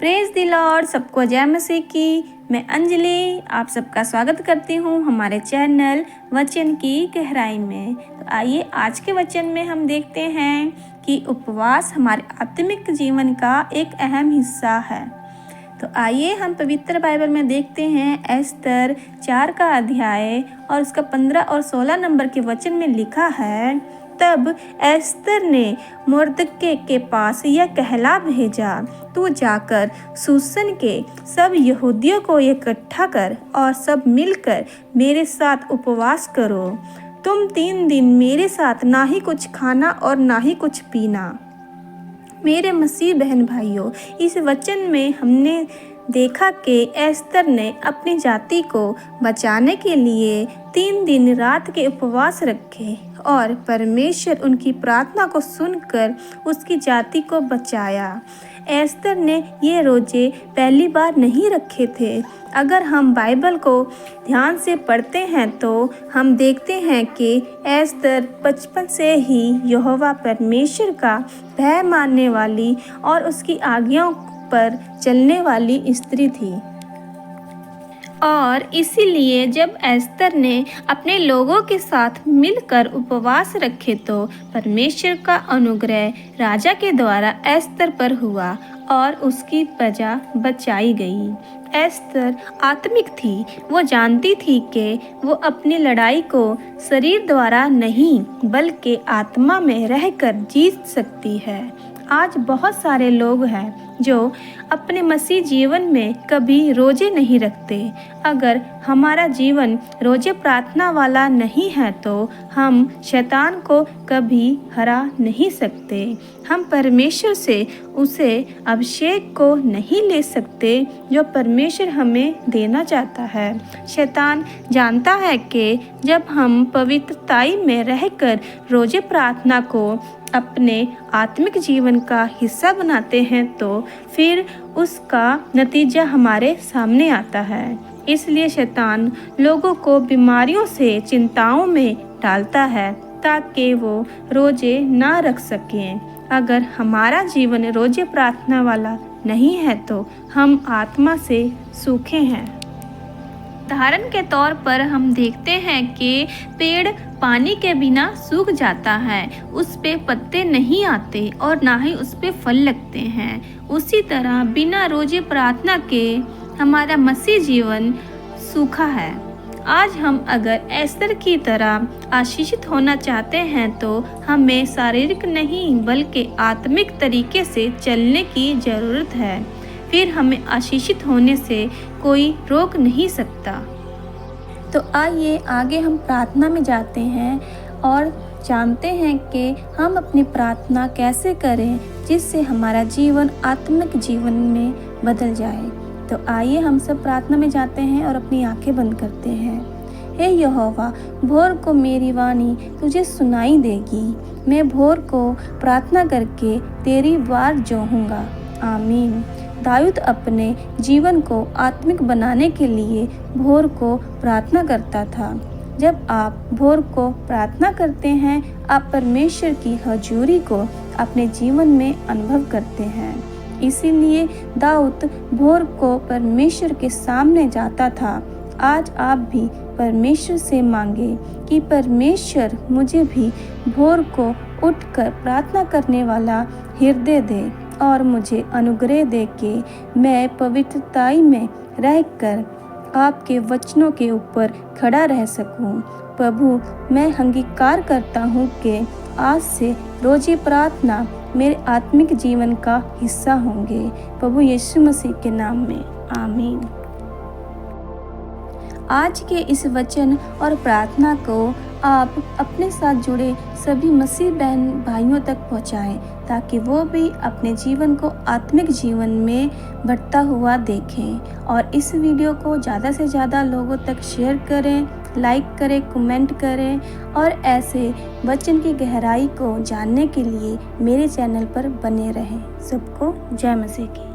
Praise the Lord. सबको जय मसीह की। मैं अंजलि आप सबका स्वागत करती हूँ हमारे चैनल वचन की गहराई में। तो आइए आज के वचन में हम देखते हैं कि उपवास हमारे आत्मिक जीवन का एक अहम हिस्सा है। तो आइए हम पवित्र बाइबल में देखते हैं एस्तर 4 का अध्याय और उसका 15 और 16 नंबर के वचन में लिखा है, तब एस्तर ने मुर्दके के पास यह कहला भेजा, तू जाकर सूसन के सब यहूदियों को इकट्ठा कर और सब मिलकर मेरे साथ उपवास करो। तुम 3 दिन मेरे साथ ना ही कुछ खाना और ना ही कुछ पीना। मेरे मसीह बहन भाइयों, इस वचन में हमने देखा कि एस्तर ने अपनी जाति को बचाने के लिए 3 दिन रात के उपवास रखे और परमेश्वर उनकी प्रार्थना को सुनकर उसकी जाति को बचाया। एस्तर ने ये रोजे पहली बार नहीं रखे थे। अगर हम बाइबल को ध्यान से पढ़ते हैं तो हम देखते हैं कि एस्तर बचपन से ही यहोवा परमेश्वर का भय मानने वाली और उसकी आज्ञाओं पर चलने वाली स्त्री थी। और इसीलिए जब एस्तर ने अपने लोगों के साथ मिलकर उपवास रखे तो परमेश्वर का अनुग्रह राजा के द्वारा एस्तर पर हुआ और उसकी प्रजा बचाई गई। एस्तर आत्मिक थी। वो जानती थी कि वो अपनी लड़ाई को शरीर द्वारा नहीं बल्कि आत्मा में रहकर जीत सकती है। आज बहुत सारे लोग हैं जो अपने मसीह जीवन में कभी रोजे नहीं रखते। अगर हमारा जीवन रोजे प्रार्थना वाला नहीं है तो हम शैतान को कभी हरा नहीं सकते। हम परमेश्वर से उसे अभिषेक को नहीं ले सकते जो परमेश्वर हमें देना चाहता है। शैतान जानता है कि जब हम पवित्रताई में रहकर रोजे प्रार्थना को अपने आत्मिक जीवन का हिस्सा बनाते हैं तो फिर उसका नतीजा हमारे सामने आता है। इसलिए शैतान लोगों को बीमारियों से चिंताओं में डालता है ताकि वो रोजे ना रख सकें। अगर हमारा जीवन रोजे प्रार्थना वाला नहीं है तो हम आत्मा से सूखे हैं। उदाहरण के तौर पर हम देखते हैं कि पेड़ पानी के बिना सूख जाता है, उस पे पत्ते नहीं आते और ना ही उस पे फल लगते हैं। उसी तरह बिना रोजे प्रार्थना के हमारा मसीह जीवन सूखा है। आज हम अगर एस्तर की तरह आशीषित होना चाहते हैं तो हमें शारीरिक नहीं बल्कि आत्मिक तरीके से चलने की ज़रूरत है। फिर हमें आशीषित होने से कोई रोक नहीं सकता। तो आइए आगे हम प्रार्थना में जाते हैं और जानते हैं कि हम अपनी प्रार्थना कैसे करें जिससे हमारा जीवन आत्मिक जीवन में बदल जाए। तो आइए हम सब प्रार्थना में जाते हैं और अपनी आंखें बंद करते हैं। हे यहोवा, भोर को मेरी वाणी तुझे सुनाई देगी। मैं भोर को प्रार्थना करके तेरी वार जोहूँगा। आमीन। दाऊद अपने जीवन को आत्मिक बनाने के लिए भोर को प्रार्थना करता था। जब आप भोर को प्रार्थना करते हैं, आप परमेश्वर की हजूरी को अपने जीवन में अनुभव करते हैं। इसीलिए दाऊद भोर को परमेश्वर के सामने जाता था। आज आप भी परमेश्वर से मांगे कि परमेश्वर मुझे भी भोर को उठकर प्रार्थना करने वाला हृदय दे और मुझे अनुग्रह दे के मैं पवित्रताई में रहकर आपके वचनों के ऊपर खड़ा रह सकूं। प्रभु, मैं अंगीकार करता हूं कि आज से रोज़ी प्रार्थना मेरे आत्मिक जीवन का हिस्सा होंगे। प्रभु यीशु मसीह के नाम में आमीन। आज के इस वचन और प्रार्थना को आप अपने साथ जुड़े सभी मसीह बहन भाइयों तक पहुंचाएं ताकि वो भी अपने जीवन को आत्मिक जीवन में बढ़ता हुआ देखें। और इस वीडियो को ज़्यादा से ज़्यादा लोगों तक शेयर करें, लाइक करें, कमेंट करें और ऐसे वचन की गहराई को जानने के लिए मेरे चैनल पर बने रहें। सबको जय मसीह की।